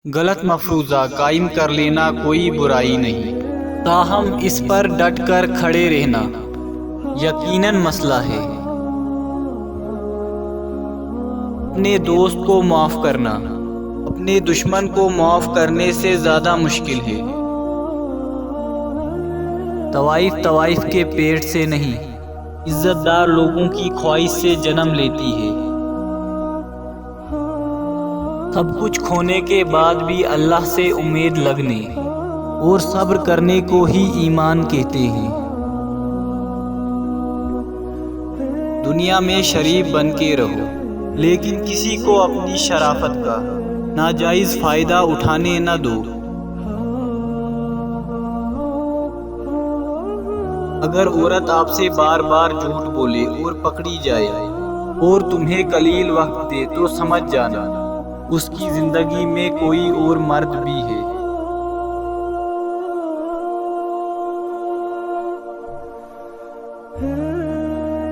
غلط مفروضہ قائم کر لینا کوئی برائی نہیں، تاہم اس پر ڈٹ کر کھڑے رہنا یقیناً مسئلہ ہے۔ اپنے دوست کو معاف کرنا اپنے دشمن کو معاف کرنے سے زیادہ مشکل ہے۔ طوائف کے پیٹ سے نہیں، عزت دار لوگوں کی خواہش سے جنم لیتی ہے۔ سب کچھ کھونے کے بعد بھی اللہ سے امید لگنے اور صبر کرنے کو ہی ایمان کہتے ہیں۔ دنیا میں شریف بن کے رہو، لیکن کسی کو اپنی شرافت کا ناجائز فائدہ اٹھانے نہ دو۔ اگر عورت آپ سے بار بار جھوٹ بولے اور پکڑی جائے اور تمہیں قلیل وقت دے تو سمجھ جانا اس کی زندگی میں کوئی اور مرد بھی ہے۔